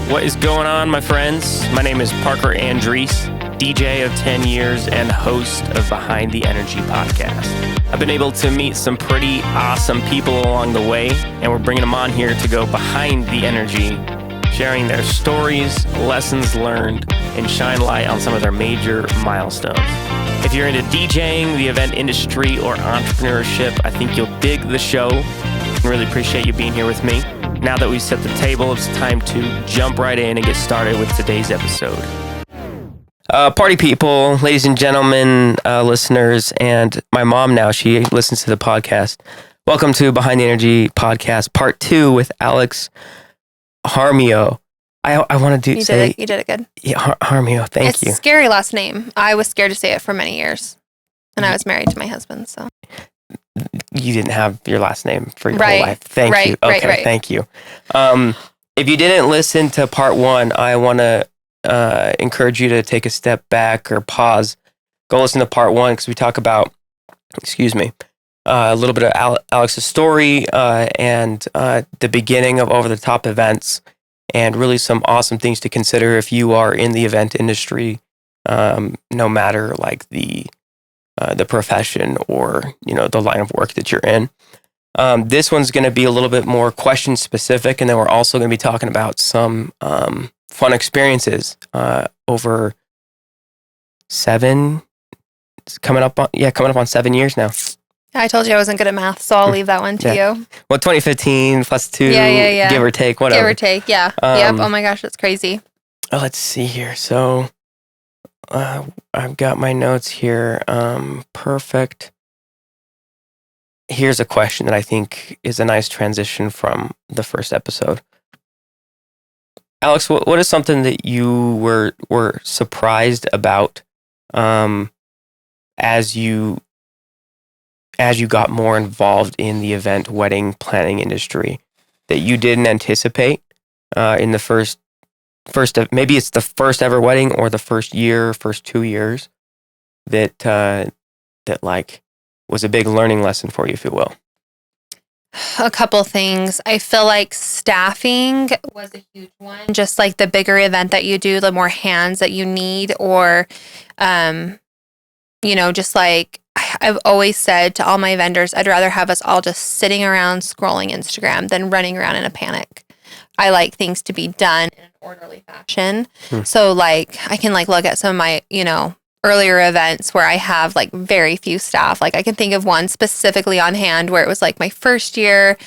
What is going on, my friends? My name is Parker Andriese, DJ of 10 years and host of Behind the Energy podcast. I've been able to meet some pretty awesome people along the way, and we're bringing them on here to go behind the energy, sharing their stories, lessons learned, and shine light on some of their major milestones. If you're into DJing, the event industry, or entrepreneurship, I think you'll dig the show. I really appreciate you being here with me. Now that we've set the table, it's time to jump right in and get started with today's episode. Party people, ladies and gentlemen, listeners, and my mom now, she listens to the podcast. Welcome to Behind the Energy podcast, part 2 with Alex Jaramillo. I want to You did it good. Yeah, Jaramillo, thank you. It's a scary last name. I was scared to say it for many years. And I was married to my husband, so. You didn't have your last name for your whole life. Thank you. Okay, right. Thank you. If you didn't listen to part 1, I want to encourage you to take a step back or pause. Go listen to part 1 because we talk about, a little bit of Alex's story and the beginning of over-the-top events and really some awesome things to consider if you are in the event industry, no matter like the profession or, the line of work that you're in. This one's going to be a little bit more question specific. And then we're also going to be talking about some fun experiences over coming up on 7 years now. I told you I wasn't good at math, so I'll leave that one to you. Well, 2015 plus 2, give or take, whatever. Give or take, yeah. Yep. Oh my gosh, that's crazy. Let's see here. So I've got my notes here. Perfect. Here's a question that I think is a nice transition from the first episode. Alex, what is something that you were surprised about as you got more involved in the event wedding planning industry that you didn't anticipate in the first maybe it's the first ever wedding or the first 2 years that like was a big learning lesson for you, if you will? A couple things. I feel like staffing was a huge one. Just like the bigger event that you do, the more hands that you need, or, just like I've always said to all my vendors, I'd rather have us all just sitting around scrolling Instagram than running around in a panic. I like things to be done in an orderly fashion. So like I can like look at some of my, earlier events where I have like very few staff. Like I can think of one specifically on hand where it was like my first year.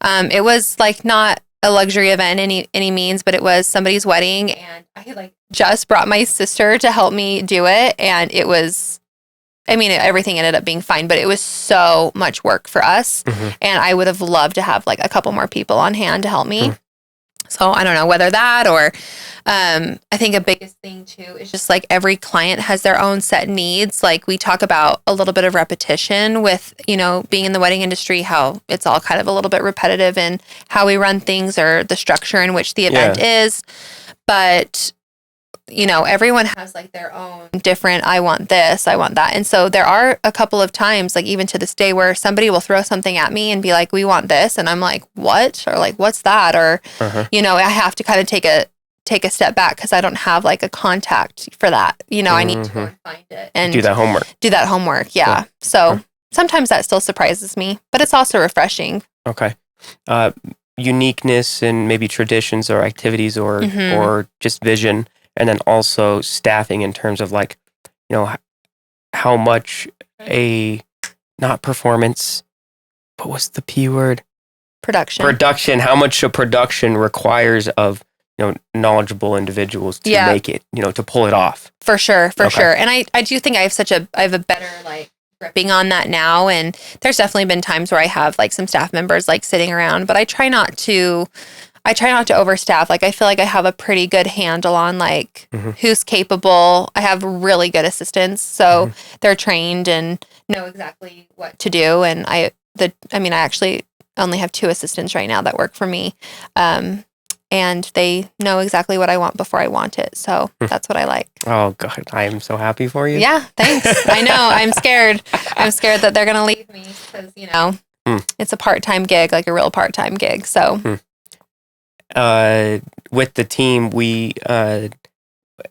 It was like not a luxury event any means, but it was somebody's wedding, and I had like just brought my sister to help me do it, and it was, everything ended up being fine, but it was so much work for us. And I would have loved to have like a couple more people on hand to help me. So I don't know whether that or I think a biggest thing too is just like every client has their own set needs. Like we talk about a little bit of repetition with, being in the wedding industry, how it's all kind of a little bit repetitive in how we run things or the structure in which the event is. But everyone has like their own different, I want this, I want that. And so there are a couple of times, like even to this day, where somebody will throw something at me and be like, we want this. And I'm like, what? Or like, what's that? Or, I have to kind of take a step back because I don't have like a contact for that. I need to go and find it and do that homework. Yeah. So sometimes that still surprises me, but it's also refreshing. Okay. Uniqueness and maybe traditions or activities or just vision. And then also staffing in terms of like, how much not performance, but what's the P word? Production. How much a production requires of, knowledgeable individuals to make it, to pull it off. For sure. And I do think I have a better like gripping on that now. And there's definitely been times where I have like some staff members like sitting around, but I try not to overstaff. Like I feel like I have a pretty good handle on like who's capable. I have really good assistants, so they're trained and know exactly what to do. And I actually only have 2 assistants right now that work for me, and they know exactly what I want before I want it. So that's what I like. Oh God, I am so happy for you. Yeah, thanks. I know. I'm scared. I'm scared that they're gonna leave me because it's a part-time gig, like a real part-time gig. So. with the team, we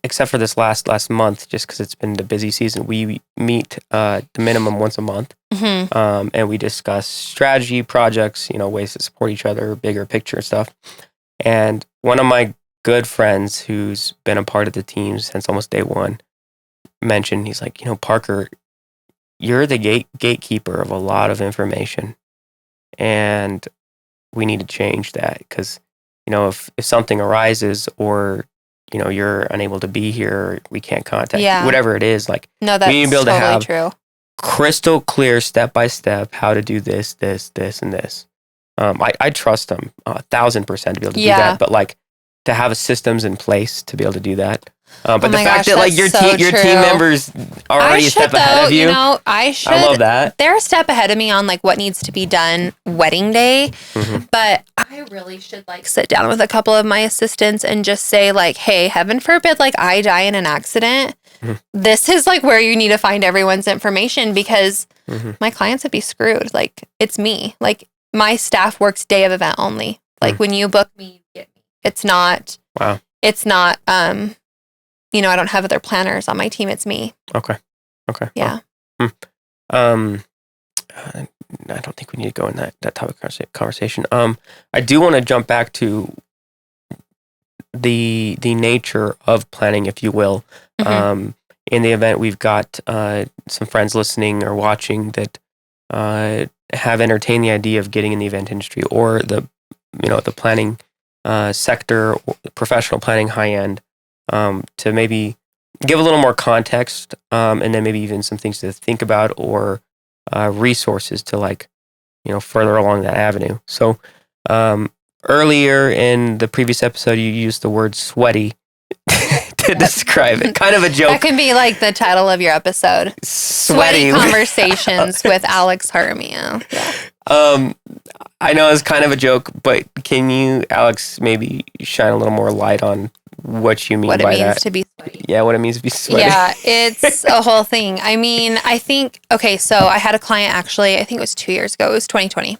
except for this last month, just because it's been the busy season, we meet the minimum once a month, and we discuss strategy, projects, ways to support each other, bigger picture stuff. And one of my good friends who's been a part of the team since almost day one mentioned, he's like, Parker, you're the gatekeeper of a lot of information, and we need to change that because, if something arises or you're unable to be here, we can't contact you, whatever it is, like, no, that's we need to be able totally to have true. Crystal clear step by step how to do this, and this. I trust them 1,000% to be able to do that, but like to have systems in place to be able to do that. But the fact that like your team members are already a step ahead of you, I love that. They're a step ahead of me on like what needs to be done wedding day, but I really should like sit down with a couple of my assistants and just say like, hey, heaven forbid, like I die in an accident. This is like where you need to find everyone's information because my clients would be screwed. Like it's me. Like my staff works day of event only. Like when you book me, you get me. It's not. Wow. It's not. I don't have other planners on my team. It's me. Okay. Yeah. I don't think we need to go in that topic conversation. I do want to jump back to the nature of planning, if you will. In the event, we've got some friends listening or watching that have entertained the idea of getting in the event industry or the planning sector, or professional planning, high end. To maybe give a little more context, and then maybe even some things to think about or resources to like, further along that avenue. So earlier in the previous episode, you used the word sweaty to describe it. Kind of a joke. That can be like the title of your episode. Sweaty Conversations with Alex Jaramillo. Yeah. I know it's kind of a joke, but can you, Alex, maybe shine a little more light on what you mean by that? What it means to be sweaty. Yeah, what it means to be sweaty. Yeah, it's a whole thing. I mean, so I had a client actually, I think it was 2 years ago, it was 2020.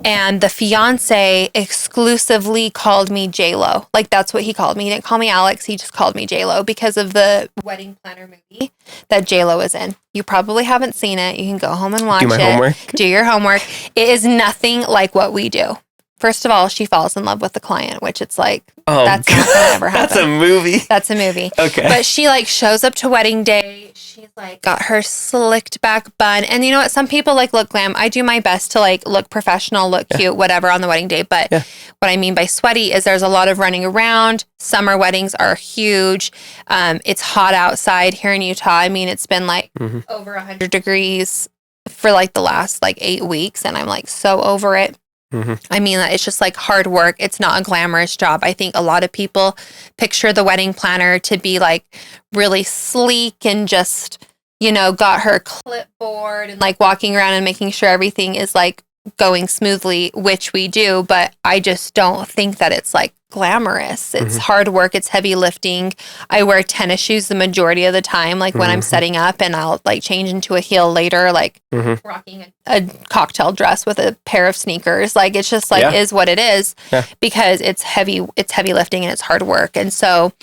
And the fiance exclusively called me J-Lo. Like that's what he called me. He didn't call me Alex, he just called me J-Lo because of the wedding planner movie that J-Lo is in. You probably haven't seen it. You can go home and watch it. Do my homework. Do your homework. It is nothing like what we do. First of all, she falls in love with the client, which it's like, that's not going to ever happen. That's a movie. That's a movie. Okay. But she like shows up to wedding day. She's like got her slicked back bun. And you know what? Some people like look glam. I do my best to like look professional, look cute, whatever on the wedding day. But what I mean by sweaty is there's a lot of running around. Summer weddings are huge. It's hot outside here in Utah. I mean, it's been like over 100 degrees for like the last like 8 weeks. And I'm like so over it. I mean, it's just like hard work. It's not a glamorous job. I think a lot of people picture the wedding planner to be like really sleek and just, got her clipboard and like walking around and making sure everything is like going smoothly, which we do. But I just don't think that it's like glamorous. It's hard work. It's heavy lifting. I wear tennis shoes the majority of the time, like when I'm setting up, and I'll like change into a heel later, like rocking a cocktail dress with a pair of sneakers. Like it's just like is what it is because it's heavy lifting and it's hard work. And so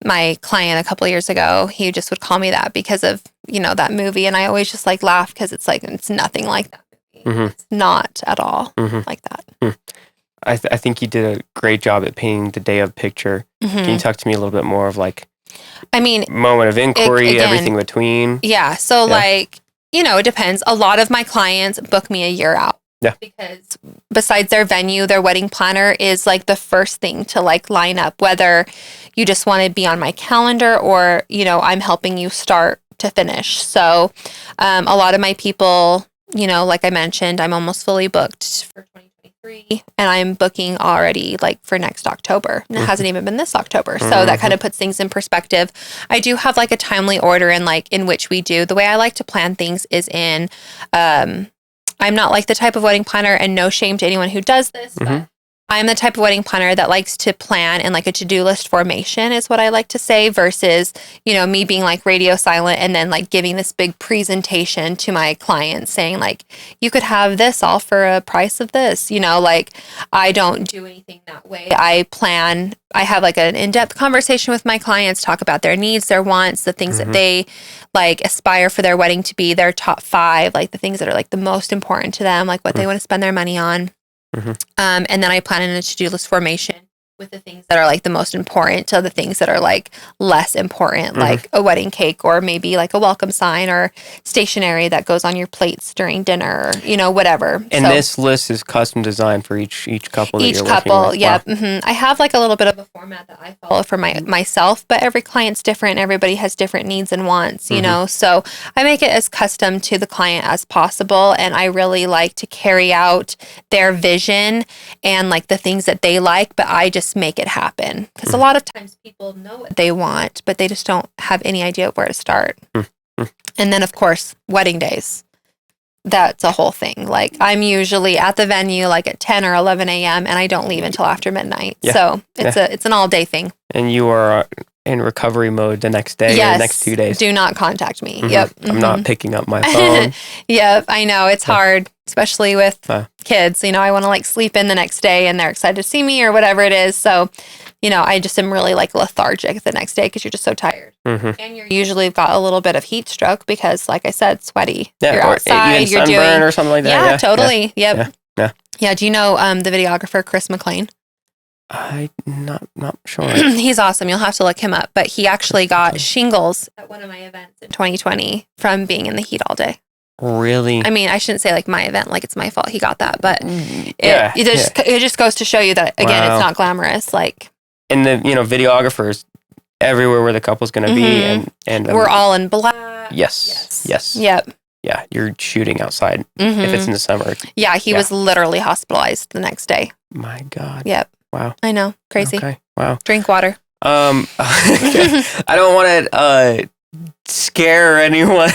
my client a couple of years ago, he just would call me that because of, that movie. And I always just like laugh because it's like, it's nothing like that movie. It's not at all like that. I think you did a great job at painting the day of picture. Can you talk to me a little bit more of like, moment of inquiry, everything between? Yeah. So like, it depends. A lot of my clients book me a year out. Yeah. Because besides their venue, their wedding planner is like the first thing to like line up, whether you just want to be on my calendar or, I'm helping you start to finish. So a lot of my people, like I mentioned, I'm almost fully booked for 2023 and I'm booking already like for next October. And it hasn't even been this October. So that kind of puts things in perspective. I do have like a timely order in which we do. The way I like to plan things is I'm not like the type of wedding planner, and no shame to anyone who does this, but I'm the type of wedding planner that likes to plan in like a to-do list formation is what I like to say, versus, me being like radio silent and then like giving this big presentation to my clients saying like, you could have this all for a price of this, like I don't do anything that way. I have like an in-depth conversation with my clients, talk about their needs, their wants, the things that they like aspire for their wedding to be, their top 5, like the things that are like the most important to them, like what they want to spend their money on. And then I plan in a to-do list formation with the things that are like the most important to the things that are like less important, like a wedding cake or maybe like a welcome sign or stationery that goes on your plates during dinner, whatever. And this list is custom designed for each couple that you're working with. Yeah. Wow. I have like a little bit of a format that I follow for myself, but every client's different. Everybody has different needs and wants, so I make it as custom to the client as possible. And I really like to carry out their vision and like the things that they like, but I just make it happen, because a lot of times people know what they want, but they just don't have any idea where to start. And then of course wedding days, that's a whole thing. Like I'm usually at the venue like at 10 or 11 a.m. and I don't leave until after midnight. So it's an all day thing. And you are in recovery mode the next day or the next 2 days. Do not contact me. Yep. I'm not picking up my phone. Yep. I know it's hard, especially with kids. I want to like sleep in the next day and they're excited to see me or whatever it is. So, I just am really like lethargic the next day because you're just so tired. And you're usually got a little bit of heat stroke because, like I said, sweaty. Yeah, you're outside, you're doing or something like that. Yeah, totally. Yeah. Yep. Yeah. Do you know the videographer Chris McLean? I'm not sure. He's awesome. You'll have to look him up. But he actually got shingles at one of my events in 2020 from being in the heat all day. Really? I mean, I shouldn't say like my event, like it's my fault he got that, but it just goes to show you that, again, it's not glamorous. Like, and the, videographers everywhere where the couple's going to be. And we're all in black. Yes. Yep. Yeah. You're shooting outside if it's in the summer. Yeah. He was literally hospitalized the next day. My God. Yep. Wow. I know. Crazy. Okay. Wow. Drink water. I don't want to scare anyone,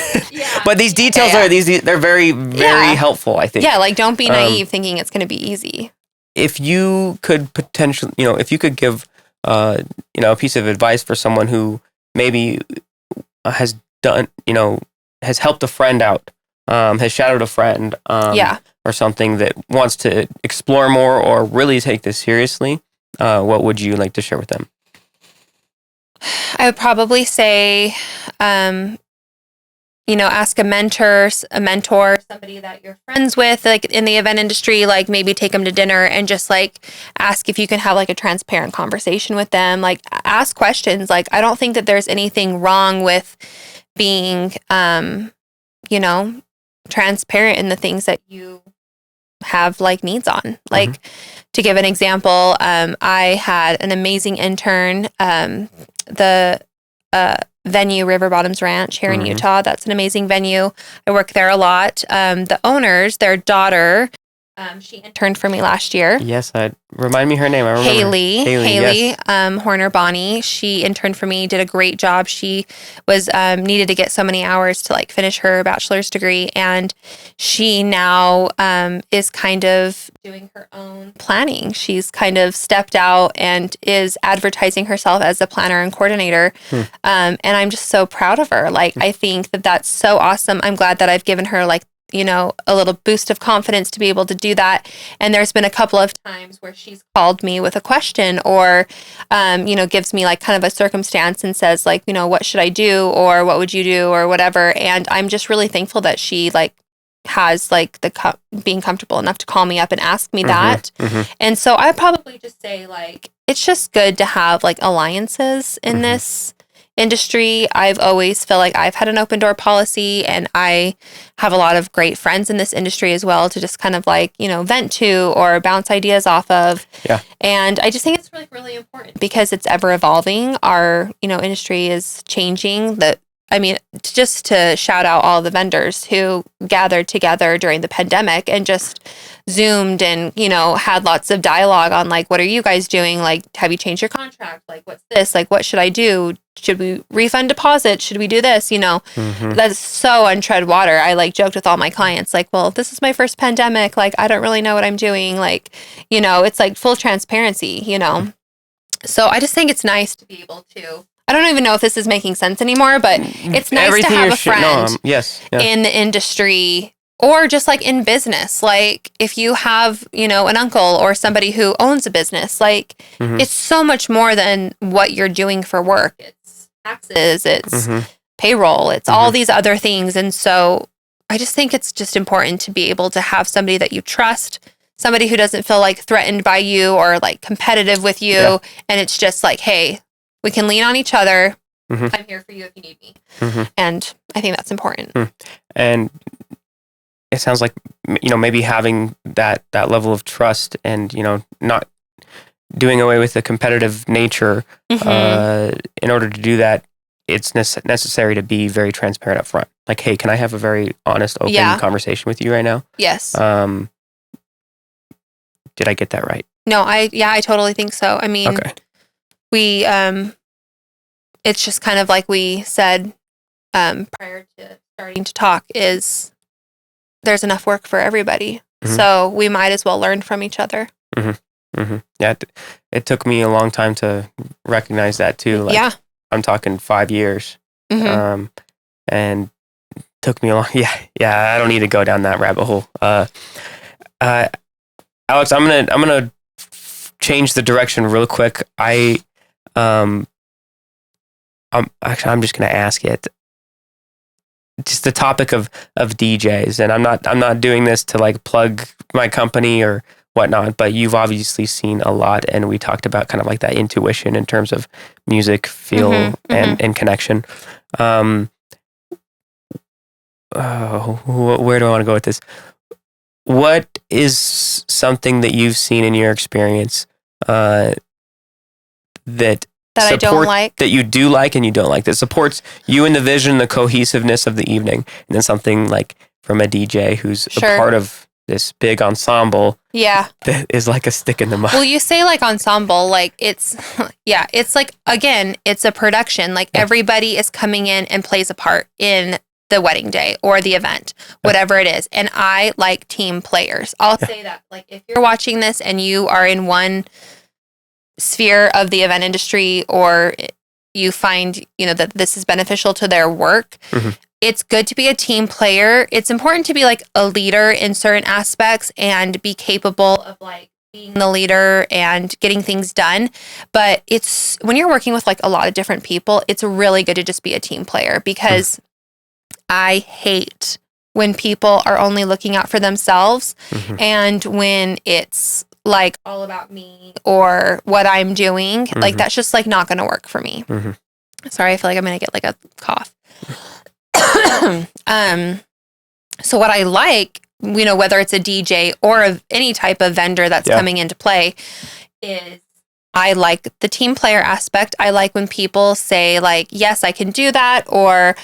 but these details they're very, very helpful, I think. Yeah. Like don't be naive thinking it's going to be easy. If you could potentially, if you could give, a piece of advice for someone who maybe has done, has helped a friend out, has shadowed a friend, or something that wants to explore more or really take this seriously, what would you like to share with them? I would probably say, ask a mentor, somebody that you're friends with, like in the event industry, like maybe take them to dinner and just like ask if you can have like a transparent conversation with them. Like ask questions. Like, I don't think that there's anything wrong with being, transparent in the things that you have like needs on. Like to give an example, I had an amazing intern, the venue River Bottoms Ranch here in Utah. That's an amazing venue. I work there a lot. The owners, their daughter, she interned for me last year. Yes, remind me her name. I remember Haley Horner Bonnie. She interned for me, did a great job. She was needed to get so many hours to like finish her bachelor's degree, and she now is kind of doing her own planning. She's kind of stepped out and is advertising herself as a planner and coordinator. And I'm just so proud of her. Like, I think that that's so awesome. I'm glad that I've given her like, a little boost of confidence to be able to do that. And there's been a couple of times where she's called me with a question or, gives me like kind of a circumstance and says like, what should I do? Or what would you do? Or whatever. And I'm just really thankful that she like has like being comfortable enough to call me up and ask me that. And so I probably just say like, it's just good to have like alliances in this industry. I've always felt like I've had an open door policy, and I have a lot of great friends in this industry as well to just kind of like, vent to or bounce ideas off of. Yeah. And I just think it's really, really important because it's ever evolving. Our, industry is changing. The I mean, just to shout out all the vendors who gathered together during the pandemic and just Zoomed and, you know, had lots of dialogue on like, what are you guys doing? Like, have you changed your contract? Like, what's this? Like, what should I do? Should we refund deposit? Should we do this? You know, that's so untread water. I like joked with all my clients, like, well, this is my first pandemic. Like, I don't really know what I'm doing. Like, you know, it's like full transparency, you know? So I just think it's nice to be able to, I don't even know if this is making sense anymore, but it's nice Everything to have you're a friend yes. Yeah. in the industry or just like in business. Like if you have, you know, an uncle or somebody who owns a business, like it's so much more than what you're doing for work. It's taxes, it's payroll, it's all these other things. And so I just think it's just important to be able to have somebody that you trust, somebody who doesn't feel like threatened by you or like competitive with you. Yeah. And it's just like, hey, we can lean on each other. I'm here for you if you need me. And I think that's important. And it sounds like, you know, maybe having that level of trust and, you know, not doing away with the competitive nature. In order to do that, it's necessary to be very transparent up front. Like, hey, can I have a very honest, open conversation with you right now? Yes. Did I get that right? No, I totally think so. I mean, we, it's just kind of like we said prior to starting to talk is there's enough work for everybody. So we might as well learn from each other. Yeah, it took me a long time to recognize that too. Like, I'm talking 5 years. And took me a long, I don't need to go down that rabbit hole. Alex, I'm gonna change the direction real quick. I'm just gonna ask it. Just the topic of DJs, and I'm not doing this to like plug my company or whatnot, but you've obviously seen a lot, and we talked about kind of like that intuition in terms of music, feel, and connection. Where do I want to go with this? What is something that you've seen in your experience that I don't like, that you do like and you don't like, that supports you in the vision, the cohesiveness of the evening, and then something like from a DJ who's a part of this big ensemble that is like a stick in the mud? Well, you say like ensemble, like it's like, again, it's a production. Like everybody is coming in and plays a part in the wedding day or the event, whatever it is. And I like team players. I'll say that, like, if you're watching this and you are in one sphere of the event industry, or you find, you know, that this is beneficial to their work, it's good to be a team player. It's important to be like a leader in certain aspects and be capable of like being the leader and getting things done. But it's when you're working with like a lot of different people, it's really good to just be a team player, because I hate when people are only looking out for themselves and when it's like all about me or what I'm doing, like that's just like not going to work for me. Sorry, I feel like I'm going to get like a cough. So what I like, you know, whether it's a DJ or any type of vendor that's coming into play, is I like the team player aspect. I like when people say like, yes, I can do that, or,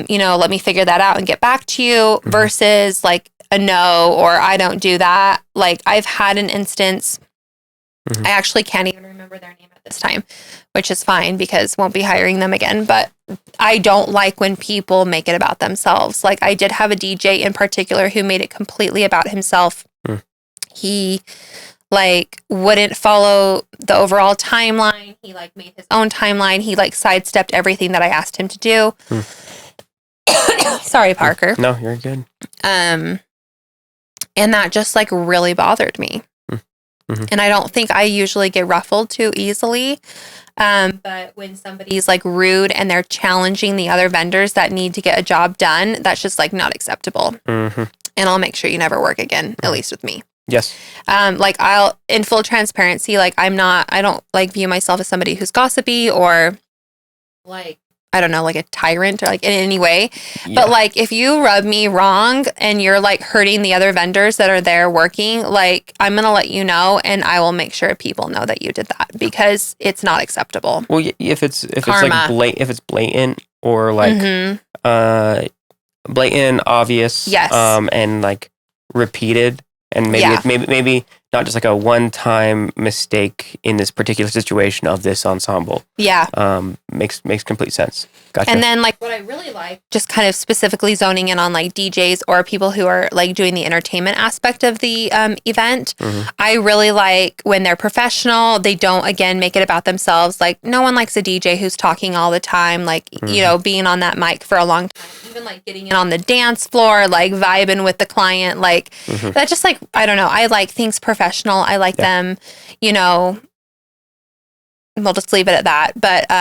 you know, let me figure that out and get back to you, versus like a no, or I don't do that. Like I've had an instance, I actually can't even remember their name at this time, which is fine because won't be hiring them again. But I don't like when people make it about themselves. Like I did have a DJ in particular who made it completely about himself. He like wouldn't follow the overall timeline. He like made his own timeline. He like sidestepped everything that I asked him to do. Sorry, Parker. No, you're good. And that just like really bothered me. And I don't think I usually get ruffled too easily. But when somebody's like rude and they're challenging the other vendors that need to get a job done, that's just like not acceptable. And I'll make sure you never work again, at least with me. Yes. Like I'll, in full transparency, like I don't like view myself as somebody who's gossipy or like, I don't know, like a tyrant or like in any way. But like if you rub me wrong and you're like hurting the other vendors that are there working, like I'm going to let you know, and I will make sure people know that you did that, because it's not acceptable. Well, if it's like blatant, or like blatant, obvious, Yes. and like repeated, and maybe not just like a one-time mistake in this particular situation of this ensemble. Yeah. Makes complete sense. Gotcha. And then like what I really like, just kind of specifically zoning in on like DJs or people who are like doing the entertainment aspect of the event. I really like when they're professional. They don't, again, make it about themselves. Like no one likes a DJ who's talking all the time, like, you know, being on that mic for a long time, even like getting in on the dance floor, like vibing with the client. Like that just like, I don't know. I like things professional. I like them, you know, we'll just leave it at that. But,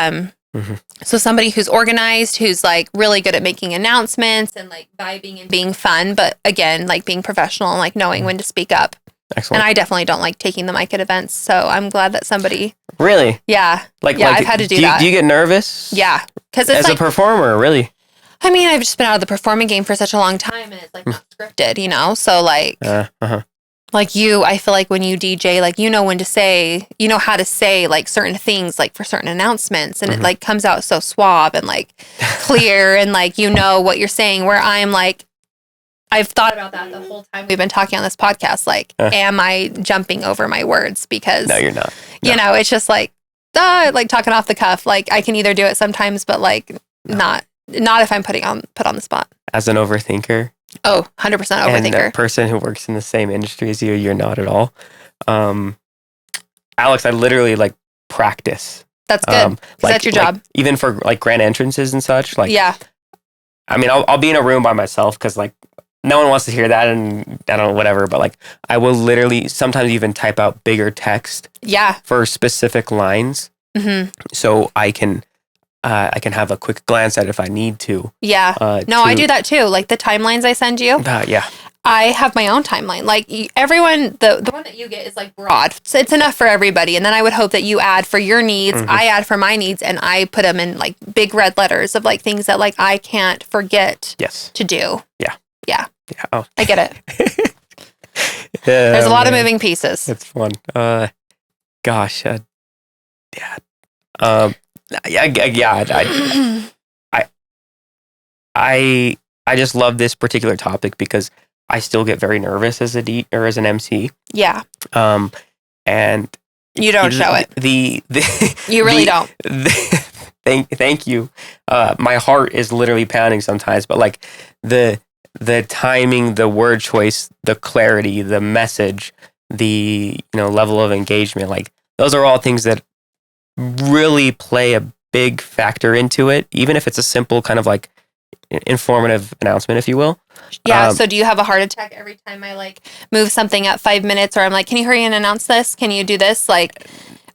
so somebody who's organized, who's like really good at making announcements and like vibing and being fun, but again, like being professional and like knowing when to speak up. Excellent. And I definitely don't like taking the mic at events, so I'm glad that somebody. Really? Yeah. I've had to do that. Do you get nervous? Yeah, because it's as like, a performer, really. I mean, I've just been out of the performing game for such a long time, and it's like not scripted, you know. So like, like you, I feel like when you DJ, like you know when to say, you know how to say like certain things, like for certain announcements, and it like comes out so suave and like clear, and like you know what you're saying. Where I'm like, I've thought about that the whole time we've been talking on this podcast. Like, am I jumping over my words? Because no, you're not. No. You know, it's just like talking off the cuff. Like I can either do it sometimes, but like not if I'm put on the spot. As an overthinker. Oh, 100% overthinker. And a person who works in the same industry as you, you're not at all. Alex, I literally like practice. That's good. Like, that's your job. Even for like grand entrances and such. Like, yeah. I mean, I'll be in a room by myself because like no one wants to hear that, and I don't know, whatever. But like, I will literally sometimes even type out bigger text. Yeah. For specific lines. So I can have a quick glance at it if I need to. Yeah. I do that too. Like the timelines I send you. Yeah. I have my own timeline. Like everyone, the one that you get is like broad. So it's enough for everybody. And then I would hope that you add for your needs. I add for my needs, and I put them in like big red letters of like things that like I can't forget to do. Yeah. Oh. I get it. There's a lot of moving pieces. It's fun. Gosh. Yeah. I just love this particular topic because I still get very nervous as as an MC. Yeah. And you don't show it. You really don't. Thank you. My heart is literally pounding sometimes, but like the timing, the word choice, the clarity, the message, the level of engagement, like those are all things that really play a big factor into it, even if it's a simple kind of like informative announcement, if you will. Yeah. So do you have a heart attack every time I like move something up 5 minutes, or I'm like, can you hurry and announce this? Can you do this? Like,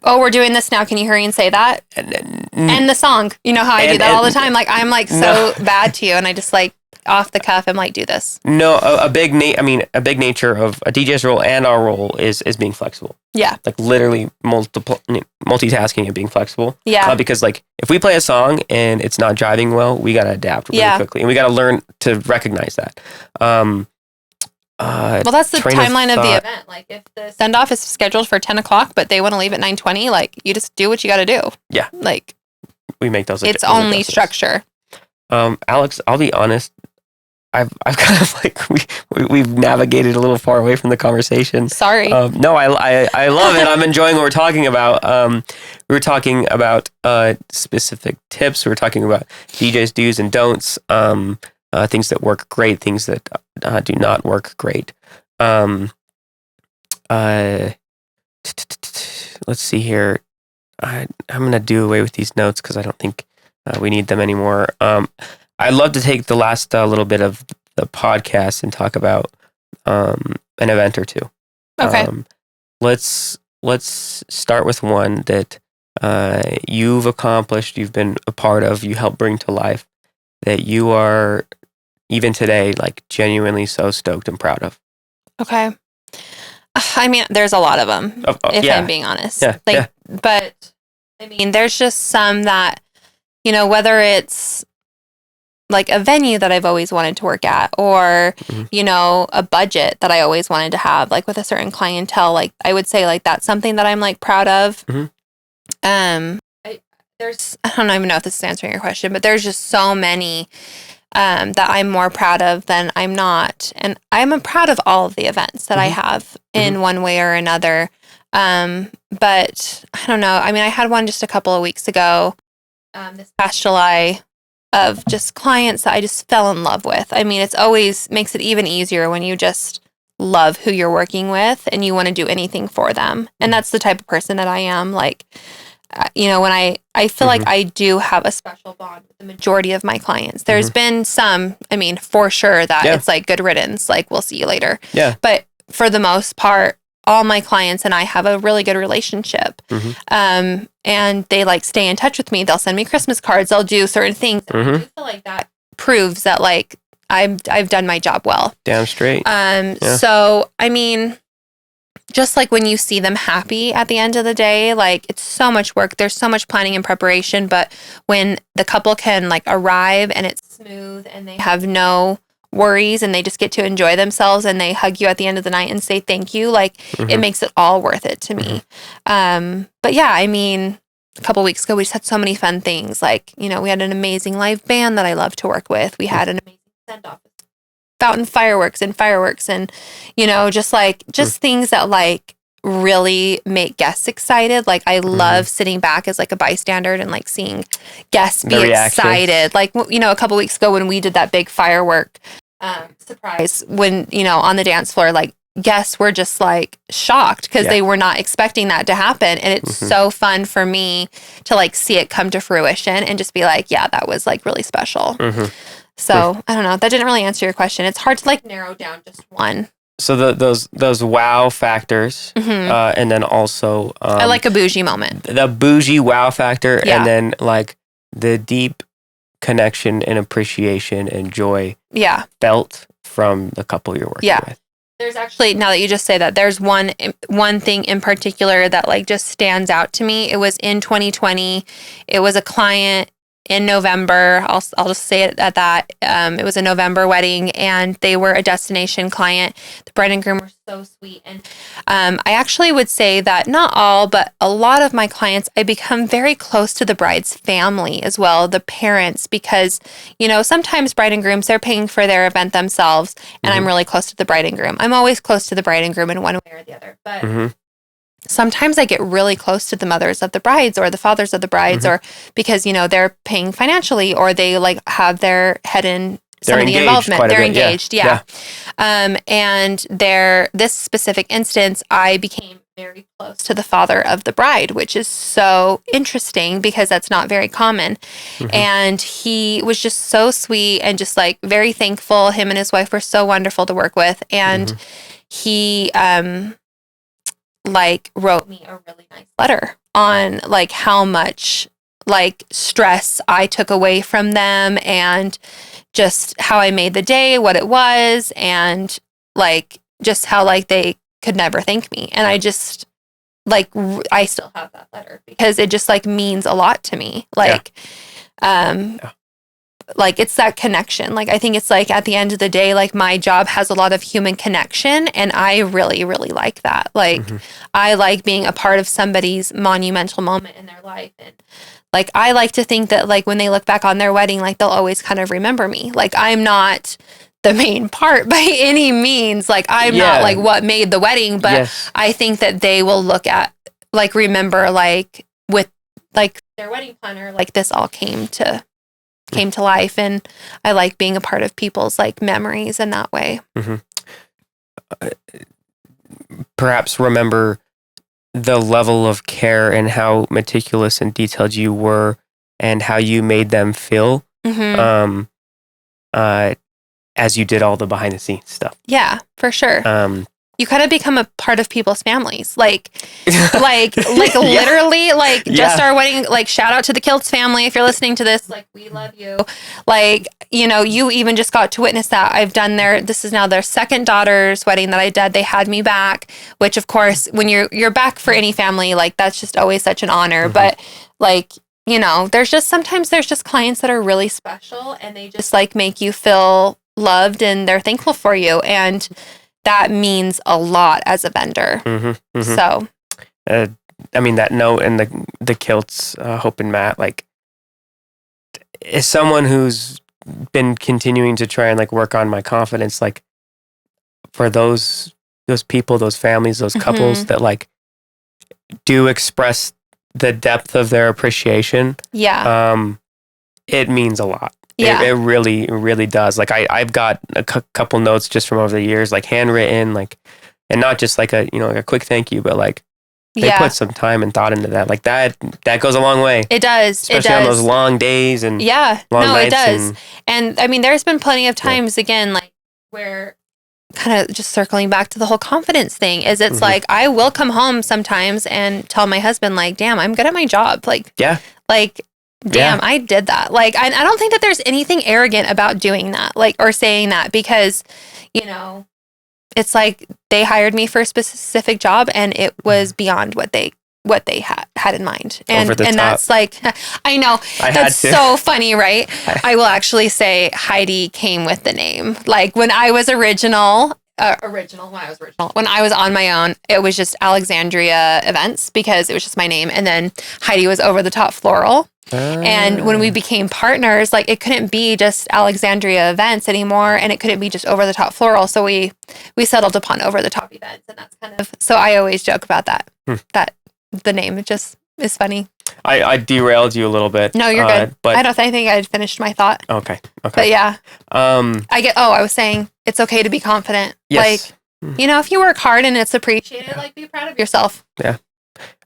oh, we're doing this now. Can you hurry and say that? And the song, you know how I do that all the time. Like I'm like so bad to you, and I just like off the cuff, I'm like, do this. No, a big nature of a DJ's role and our role is being flexible. Yeah. Like literally multitasking and being flexible. Yeah. Because like if we play a song and it's not jiving well, we got to adapt really quickly, and we got to learn to recognize that. Well, that's the timeline of the event. Like if the send off is scheduled for 10 o'clock, but they want to leave at 9:20, like you just do what you got to do. Yeah. Like we make those. It's only structure. Alex, I'll be honest. I've kind of like we've navigated a little far away from the conversation. Sorry. No, I love it. I'm enjoying what we're talking about. We were talking about specific tips. We were talking about DJs' do's and don'ts. Things that work great, things that do not work great. Let's see here. I'm gonna do away with these notes because I don't think we need them anymore. I'd love to take the last little bit of the podcast and talk about an event or two. Okay. Let's start with one that you've accomplished, you've been a part of, you helped bring to life, that you are even today like genuinely so stoked and proud of. Okay. I mean, there's a lot of them, if I'm being honest. Yeah, but I mean, there's just some that, whether it's like a venue that I've always wanted to work at, or, a budget that I always wanted to have, like with a certain clientele, like I would say like that's something that I'm like proud of. I don't even know if this is answering your question, but there's just so many that I'm more proud of than I'm not. And I'm proud of all of the events that I have in one way or another. But I don't know. I mean, I had one just a couple of weeks ago, this past July, of just clients that I just fell in love with. I mean, it's always makes it even easier when you just love who you're working with and you want to do anything for them. And that's the type of person that I am. Like, when I feel like I do have a special bond with the majority of my clients. There's been some, I mean, for sure that it's like good riddance, like we'll see you later. Yeah. But for the most part, all my clients and I have a really good relationship. And they like stay in touch with me. They'll send me Christmas cards. They'll do certain things. And I do feel like that proves that like I've done my job well. Damn straight. So, I mean, just like when you see them happy at the end of the day, like it's so much work. There's so much planning and preparation. But when the couple can like arrive and it's smooth and they have no worries and they just get to enjoy themselves and they hug you at the end of the night and say thank you, like it makes it all worth it to me. But yeah, I mean, a couple weeks ago, we just had so many fun things. Like, we had an amazing live band that I love to work with. We had an amazing send-off, fountain fireworks and just things that like really make guests excited. Like I love sitting back as like a bystander and like seeing guests be excited. Like, a couple weeks ago when we did that big firework surprise when, on the dance floor, like guests were just like shocked because they were not expecting that to happen. And it's so fun for me to like see it come to fruition and just be like, yeah, that was like really special. So I don't know. That didn't really answer your question. It's hard to like narrow down just one. So those wow factors, and then also I like a bougie moment. The bougie wow factor, and then like the deep connection and appreciation and joy felt from the couple you're working with. There's actually, now that you just say that, there's one thing in particular that like just stands out to me. It was in 2020. It was a client in November. I'll just say it at that. It was a November wedding and they were a destination client. The bride and groom were so sweet. And I actually would say that not all, but a lot of my clients, I become very close to the bride's family as well, the parents, because, sometimes bride and grooms, they're paying for their event themselves. And I'm really close to the bride and groom. I'm always close to the bride and groom in one way or the other. But sometimes I get really close to the mothers of the brides or the fathers of the brides, or because, they're paying financially or they like have their head in some of the involvement. They're engaged. Yeah. And this specific instance, I became very close to the father of the bride, which is so interesting because that's not very common. And he was just so sweet and just like very thankful. Him and his wife were so wonderful to work with. And he, like wrote me a really nice letter on like how much like stress I took away from them and just how I made the day, what it was, and like just how like they could never thank me. And I just like I still have that letter because it just like means a lot to me. Like like it's that connection. Like I think it's like at the end of the day, like my job has a lot of human connection and I really, really like that. Like I like being a part of somebody's monumental moment in their life. And like I like to think that like when they look back on their wedding, like they'll always kind of remember me. Like I'm not the main part by any means. Like I'm not like what made the wedding, but I think that they will look at like remember like with like their wedding planner, like this all came to life, and I like being a part of people's like memories in that way. Perhaps remember the level of care and how meticulous and detailed you were and how you made them feel as you did all the behind the scenes stuff. Yeah, for sure. You kind of become a part of people's families. Like literally, like just our wedding, like shout out to the Kiltz family. If you're listening to this, like we love you. Like, you even just got to witness that. I've done this is now their second daughter's wedding that I did. They had me back, which of course, when you're back for any family, like that's just always such an honor. But like, there's just clients that are really special and they just like make you feel loved and they're thankful for you. And that means a lot as a vendor. So that note and the kilts, Hope and Matt, like, as someone who's been continuing to try and like work on my confidence, like, for those people, those families, those couples that like do express the depth of their appreciation. Yeah. It means a lot. Yeah. It really does. Like I've got a couple notes just from over the years, like handwritten, like, and not just like a quick thank you, but like they put some time and thought into that. Like that goes a long way. It does. Especially on those long days and long nights. It does. And I mean, there's been plenty of times again, like where kind of just circling back to the whole confidence thing is it's like, I will come home sometimes and tell my husband like, damn, I'm good at my job. Like, damn, I did that. Like, I don't think that there's anything arrogant about doing that, like, or saying that, because, it's like they hired me for a specific job and it was beyond what they had in mind. And that's like, I know that's so funny, right? I will actually say Heidi came with the name. Like when I was when I was on my own, it was just Alexandria Events because it was just my name. And then Heidi was Over the Top Floral. And when we became partners, like it couldn't be just Alexandria Events anymore, and it couldn't be just Over the Top Floral. So we settled upon Over the Top Events, and that's kind of, so I always joke about that. That the name just is funny. I derailed you a little bit. No, you're good. But I think I had finished my thought. Okay. But yeah. I was saying it's okay to be confident. Yes. Like, if you work hard and it's appreciated, like be proud of yourself. Yeah.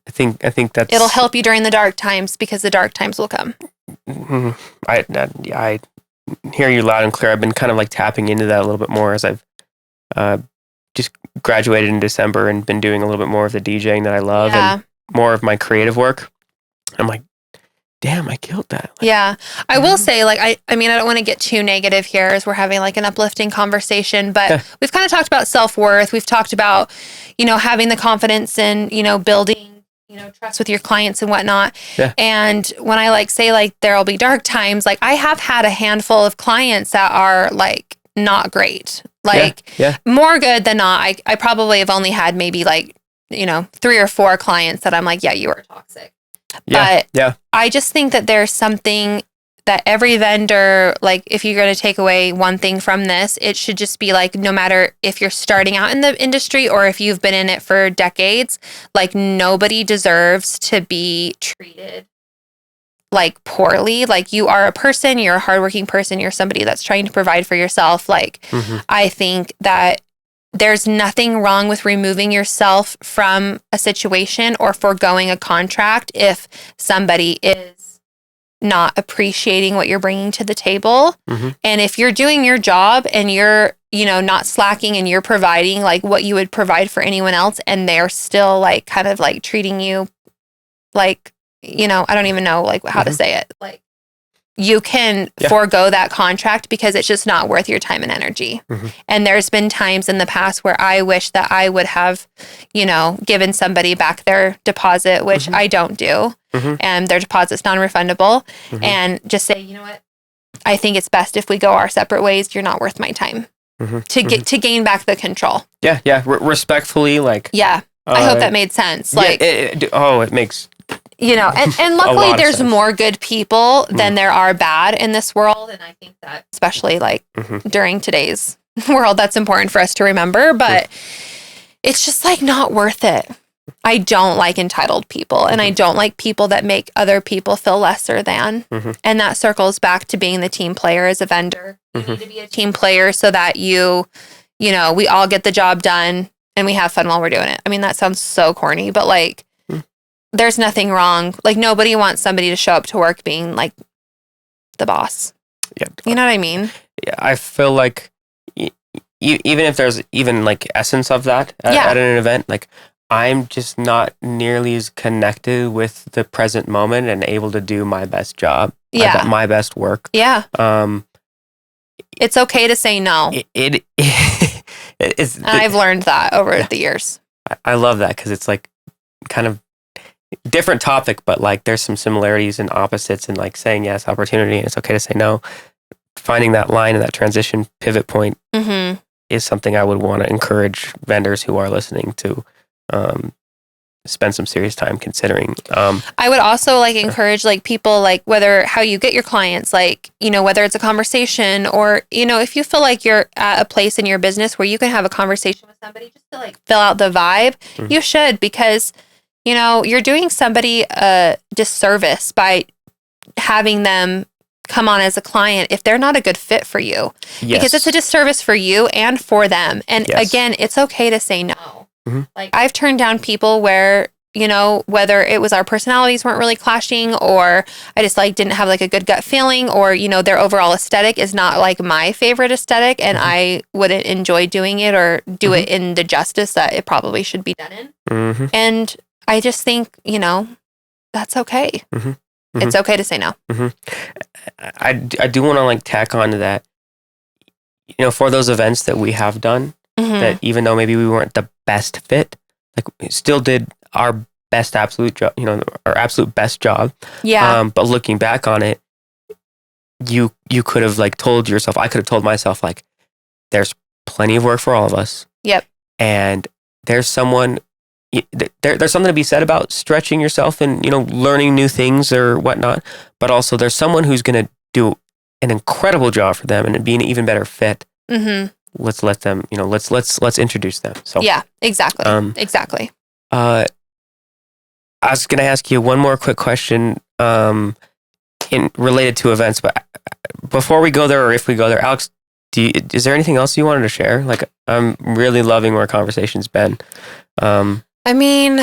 I think that's... It'll help you during the dark times because the dark times will come. I hear you loud and clear. I've been kind of like tapping into that a little bit more as I've just graduated in December and been doing a little bit more of the DJing that I love and more of my creative work. I'm like, damn, I killed that. Like, yeah. I will say, like, I mean, I don't want to get too negative here as we're having like an uplifting conversation, but we've kind of talked about self-worth. We've talked about, having the confidence and, building, trust with your clients and whatnot. Yeah. And when I say like, there'll be dark times, like I have had a handful of clients that are like not great, like more good than not. I probably have only had maybe like, 3 or 4 clients that I'm like, yeah, you are toxic. But I just think that there's something that every vendor, like if you're going to take away one thing from this, it should just be like, no matter if you're starting out in the industry or if you've been in it for decades, like nobody deserves to be treated like poorly. Like you are a person, you're a hardworking person, you're somebody that's trying to provide for yourself. Like I think that there's nothing wrong with removing yourself from a situation or foregoing a contract if somebody is not appreciating what you're bringing to the table. And if you're doing your job and you're, not slacking and you're providing like what you would provide for anyone else and they're still like kind of like treating you like, I don't even know like how to say it. Like you can forego that contract because it's just not worth your time and energy. And there's been times in the past where I wish that I would have, given somebody back their deposit, which I don't do. And their deposit's non-refundable. And just say, you know what? I think it's best if we go our separate ways. You're not worth my time to gain back the control. Yeah. Respectfully, like. Yeah. I hope that made sense. Like, it makes. And luckily there's more good people than there are bad in this world. And I think that especially like during today's world, that's important for us to remember, but it's just like not worth it. I don't like entitled people and I don't like people that make other people feel lesser than. And that circles back to being the team player as a vendor. You need to be a team player so that we all get the job done and we have fun while we're doing it. I mean, that sounds so corny, but like, there's nothing wrong. Like nobody wants somebody to show up to work being like the boss. Yeah. You know what I mean? Yeah. I feel like even if there's even like essence of that at an event, like I'm just not nearly as connected with the present moment and able to do my best job. My best work. Yeah. It's okay to say no. It is. And I've learned that over the years. I love that because it's like kind of different topic, but like there's some similarities and opposites in like saying yes, opportunity, and it's okay to say no. Finding that line and that transition pivot point is something I would want to encourage vendors who are listening to spend some serious time considering. I would also like encourage like people, like whether how you get your clients, like, you know, whether it's a conversation or, you know, if you feel like you're at a place in your business where you can have a conversation with somebody just to like fill out the vibe, you should, because, you know, you're doing somebody a disservice by having them come on as a client if they're not a good fit for you. Yes. Because it's a disservice for you and for them. And Yes. again, it's okay to say no. Like I've turned down people where, you know, whether it was our personalities weren't really clashing, or I just like didn't have like a good gut feeling, or, you know, their overall aesthetic is not like my favorite aesthetic and I wouldn't enjoy doing it or do it in the justice that it probably should be done in. And I just think, you know, that's okay. It's okay to say no. I do want to like tack on to that, you know, for those events that we have done, that even though maybe we weren't the best fit, like we still did our best absolute job, you know, our absolute best job. Yeah. But looking back on it, you could have like told yourself, I could have told myself like, there's plenty of work for all of us. Yep. And there's someone, there's something to be said about stretching yourself and, you know, learning new things or whatnot. But also there's someone who's going to do an incredible job for them and be an even better fit. Let's let them, you know, let's introduce them. So yeah, exactly. Exactly. I was going to ask you one more quick question related to events, but before we go there, or if we go there, Alex, is there anything else you wanted to share? Like, I'm really loving where conversation's been. I mean,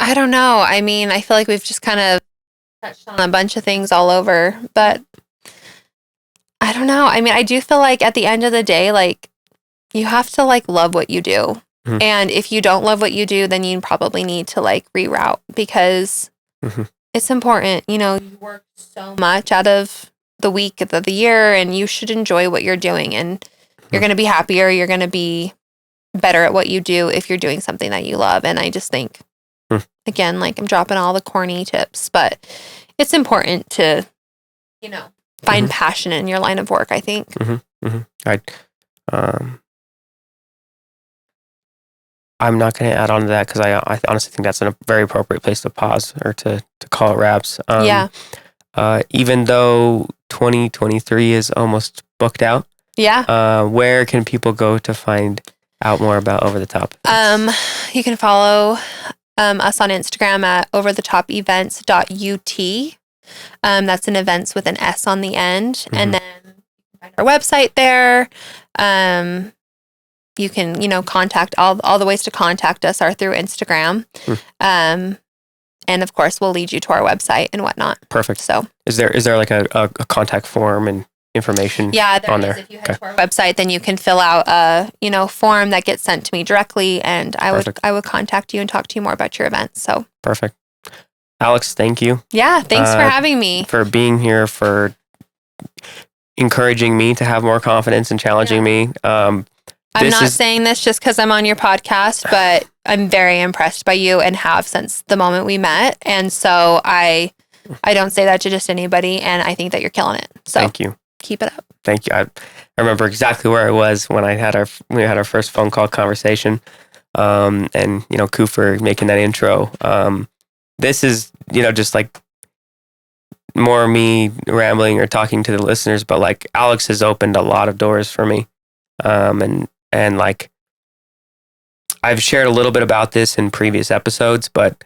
I don't know. I mean, I feel like we've just kind of touched on a bunch of things all over, but I don't know. I mean, I do feel like at the end of the day, like you have to like love what you do. And if you don't love what you do, then you probably need to like reroute, because it's important. You know, you work so much out of the week of the year, and you should enjoy what you're doing, and you're going to be happier. You're going to be better at what you do if you're doing something that you love. And I just think, again, like I'm dropping all the corny tips, but it's important to, you know, find passion in your line of work, I think. I'm not going to add on to that because I honestly think that's a very appropriate place to pause or to call it wraps. Even though 2023 is almost booked out. Where can people go to find out more about Over the Top? You can follow us on Instagram at overthetopevents.ut. That's an events with an S on the end. And then you can find our website there. You can, you know, contact all the ways to contact us are through Instagram. And of course, we'll lead you to our website and whatnot. Perfect. So is there like a contact form and information on there? If you head to our website, then you can fill out a, you know, form that gets sent to me directly, and I would contact you and talk to you more about your events. So perfect. Alex, thank you. Yeah, thanks for having me. For being here, for encouraging me to have more confidence and challenging me. I'm not saying this just because I'm on your podcast, but I'm very impressed by you and have since the moment we met. And so I don't say that to just anybody, and I think that you're killing it. So thank you. Keep it up. Thank you. I remember exactly where I was when we had our first phone call conversation. And you know, Cooper making that intro. This is, you know, just like more me rambling or talking to the listeners, but like Alex has opened a lot of doors for me. And like I've shared a little bit about this in previous episodes, but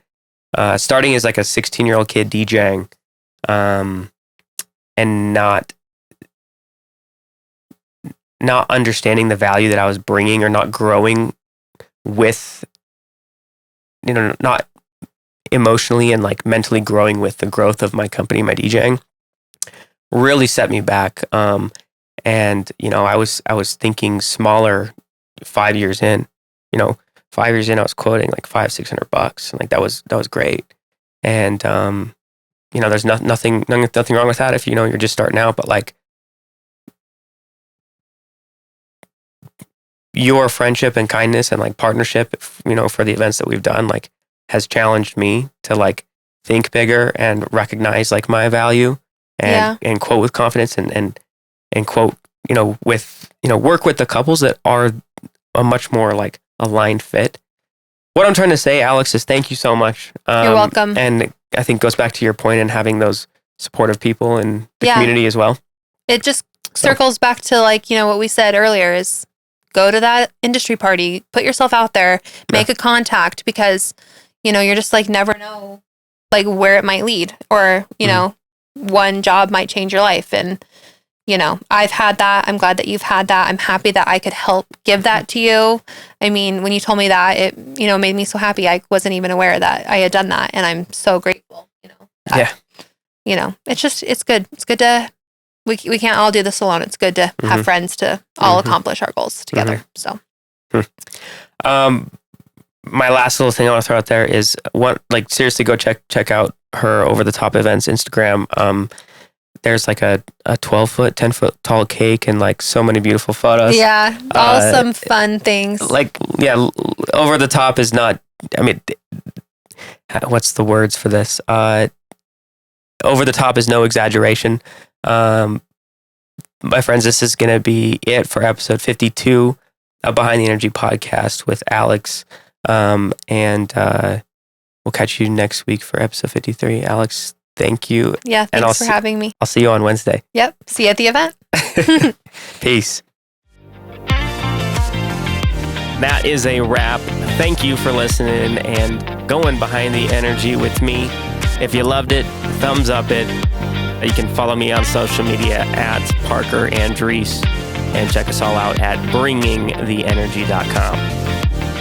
starting as like a 16-year-old kid DJing, and not understanding the value that I was bringing, or not growing with, you know, not emotionally and like mentally growing with the growth of my company, my DJing, really set me back. And, you know, I was thinking smaller 5 years in, you know, 5 years in, I was quoting like $500-$600. Like that was great. And, you know, there's nothing wrong with that if, you know, you're just starting out, but like your friendship and kindness and like partnership, you know, for the events that we've done, like has challenged me to like think bigger and recognize like my value and quote with confidence and quote, you know, with, you know, work with the couples that are a much more like aligned fit, what I'm trying to say, Alex, is thank you so much. You're welcome. And I think goes back to your point in having those supportive people in the community as well. It just circles back to like, what we said earlier is go to that industry party, put yourself out there, make a contact, because, you're just like, never know like where it might lead, or, one job might change your life. And, I've had that. I'm glad that you've had that. I'm happy that I could help give that to you. I mean, when you told me that, it, made me so happy. I wasn't even aware that I had done that. And I'm so grateful, it's good. It's good to, we can't all do this alone. It's good to have friends to all accomplish our goals together. So, my last little thing I want to throw out there is seriously go check out her Over the Top Events Instagram. There's like a 12-foot, 10-foot tall cake and like so many beautiful photos. Yeah, awesome fun things. Over the top is not, what's the words for this? Over the top is no exaggeration. My friends, this is going to be it for episode 52 of Behind the Energy podcast with Alex. And we'll catch you next week for episode 53. Alex, thank you. Yeah, thanks for having me. I'll see you on Wednesday. Yep. See you at the event. Peace. That is a wrap. Thank you for listening and going behind the energy with me. If you loved it, thumbs up it. You can follow me on social media at Parker Andriese and check us all out at bringingtheenergy.com.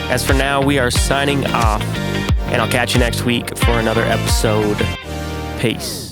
As for now, we are signing off, and I'll catch you next week for another episode. Peace.